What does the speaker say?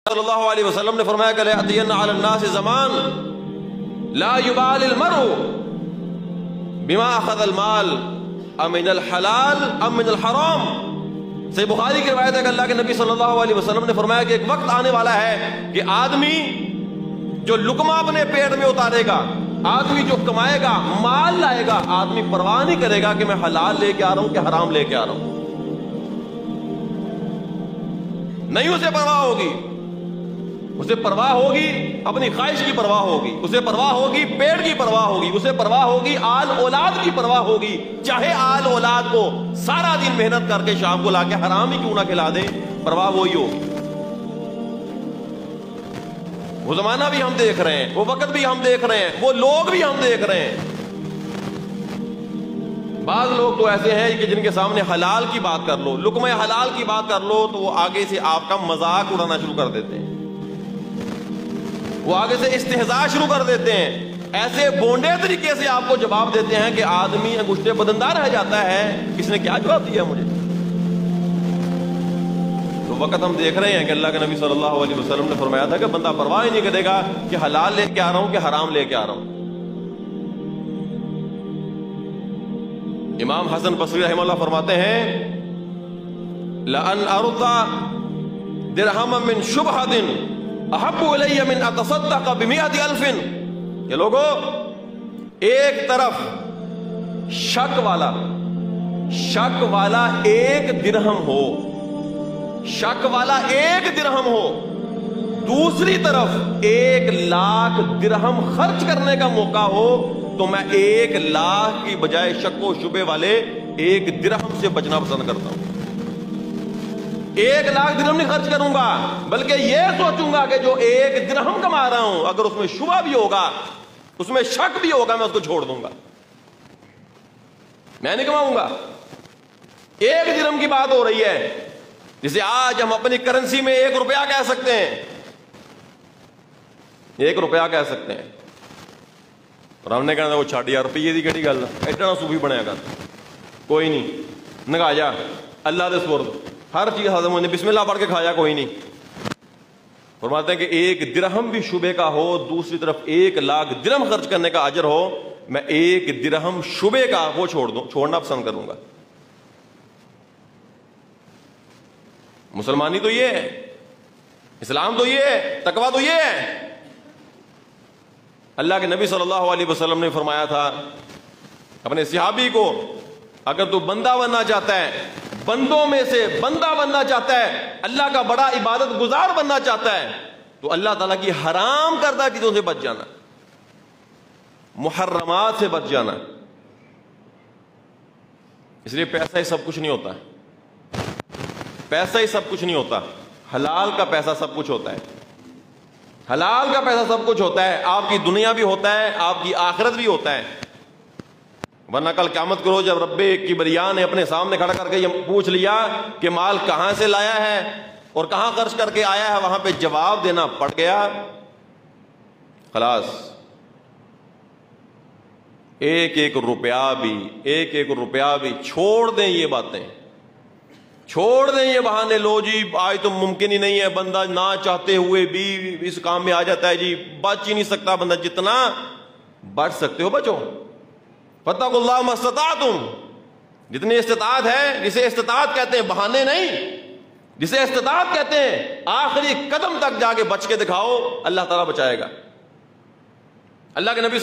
صلی اللہ علیہ وسلم نے فرمایا کہ لَيَأْتِيَنَّ عَلَى النَّاسِ زَمَانٌ لَا يُبَالِ الْمَرْءُ بِمَا أَخَذَ الْمَالَ أَمِنَ الْحَلَالِ أَمْ مِنَ الْحَرَامِ۔ صحیح بخاری کی روایت ہے کہ اللہ کے نبی صلی اللہ علیہ وسلم نے فرمایا کہ ایک وقت آنے والا ہے کہ آدمی جو لقمہ اپنے پیٹ میں اتارے گا، آدمی جو کمائے گا، مال لائے گا، آدمی پرواہ نہیں کرے گا کہ میں حلال لے کے آ رہا ہوں کہ حرام لے کے آ رہا ہوں، نہیں اسے پرواہ ہوگی۔ اسے پرواہ ہوگی اپنی خواہش کی پرواہ ہوگی، اسے پرواہ ہوگی پیٹ کی پرواہ ہوگی، اسے پرواہ ہوگی آل اولاد کی پرواہ ہوگی، چاہے آل اولاد کو سارا دن محنت کر کے شام کو لا کے حرام ہی کیوں نہ کھلا دے، پرواہ وہی ہوگی۔ وہ زمانہ بھی ہم دیکھ رہے ہیں، وہ وقت بھی ہم دیکھ رہے ہیں، وہ لوگ بھی ہم دیکھ رہے ہیں۔ بعض لوگ تو ایسے ہیں کہ جن کے سامنے حلال کی بات کر لو، لقمہ حلال کی بات کر لو تو وہ آگے سے آپ کا مذاق اڑانا شروع کر دیتے ہیں، وہ آگے سے استہزاء شروع کر دیتے ہیں، ایسے بونڈے طریقے سے آپ کو جواب دیتے ہیں کہ آدمی انگشتے بدندار رہ جاتا ہے، اس نے کیا جواب دیا مجھے۔ تو وقت ہم دیکھ رہے ہیں کہ اللہ کے نبی صلی اللہ علیہ وسلم نے فرمایا تھا کہ بندہ پرواہ ہی نہیں کرے گا کہ حلال لے کے آ رہا ہوں کہ حرام لے کے آ رہا ہوں۔ امام حسن بصری رحمہ اللہ فرماتے ہیں لَأَنْ أَرْضَ دِرْهَمًا مِّن شُبْهَةٍ احب الی من اتصدق بمئة الف۔ کہ لوگو ایک طرف شک والا ایک درہم ہو، شک والا ایک درہم ہو، دوسری طرف 1,00,000 درہم خرچ کرنے کا موقع ہو تو میں 1,00,000 کی بجائے شک و شبے والے 1 درہم سے بچنا پسند کرتا ہوں۔ 1,00,000 درہم نہیں خرچ کروں گا، بلکہ یہ سوچوں گا کہ جو 1 درہم کما رہا ہوں اگر اس میں شبہ بھی ہوگا، اس میں شک بھی ہوگا، میں اس کو چھوڑ دوں گا، میں نہیں کماؤں گا۔ 1 درہم کی بات ہو رہی ہے، جسے آج ہم اپنی کرنسی میں 1 روپیہ کہہ سکتے ہیں، 1 روپیہ کہہ سکتے ہیں، اور ہم نے کہنا وہ چھاڑ یار روپیے دی کہڑی گل ایڈا صوفی بنیا کر، کوئی نہیں نگاہ جا اللہ دے سپرد، ہر چیز ہضم ہونے بسم اللہ پڑھ کے کھایا، کوئی نہیں۔ فرماتے ہیں کہ 1 درہم بھی شبے کا ہو، دوسری طرف 1,00,000 درہم خرچ کرنے کا اجر ہو، میں 1 درہم شبے کا وہ چھوڑنا پسند کروں گا۔ مسلمانی تو یہ ہے، اسلام تو یہ ہے، تقویٰ تو یہ ہے۔ اللہ کے نبی صلی اللہ علیہ وسلم نے فرمایا تھا اپنے صحابی کو، اگر تو بندہ بننا چاہتا ہے، بندوں میں سے بندہ بننا چاہتا ہے، اللہ کا بڑا عبادت گزار بننا چاہتا ہے، تو اللہ تعالیٰ کی حرام کردہ چیزوں سے بچ جانا، محرمات سے بچ جانا۔ اس لیے پیسہ ہی سب کچھ نہیں ہوتا، پیسہ ہی سب کچھ نہیں ہوتا، حلال کا پیسہ سب کچھ ہوتا ہے، حلال کا پیسہ سب کچھ ہوتا ہے، آپ کی دنیا بھی ہوتا ہے، آپ کی آخرت بھی ہوتا ہے۔ ورنہ کل قیامت کرو جب رب کبریاء نے اپنے سامنے کھڑا کر کے یہ پوچھ لیا کہ مال کہاں سے لایا ہے اور کہاں خرچ کر کے آیا ہے، وہاں پہ جواب دینا پڑ گیا، خلاص ایک روپیہ بھی چھوڑ دیں، یہ باتیں چھوڑ دیں، یہ بہانے، لو جی آج تو ممکن ہی نہیں ہے، بندہ نہ چاہتے ہوئے بھی اس کام میں آ جاتا ہے، جی بچ ہی نہیں سکتا بندہ، جتنا بچ سکتے ہو بچو، فاتقوا اللہ ما استطعتم، جتنی استطاعت ہے، جسے استطاعت کہتے ہیں، بہانے نہیں، جسے استطاعت کہتے ہیں، آخری قدم تک جا کے بچ کے دکھاؤ، اللہ تعالیٰ بچائے گا۔ اللہ کے نبی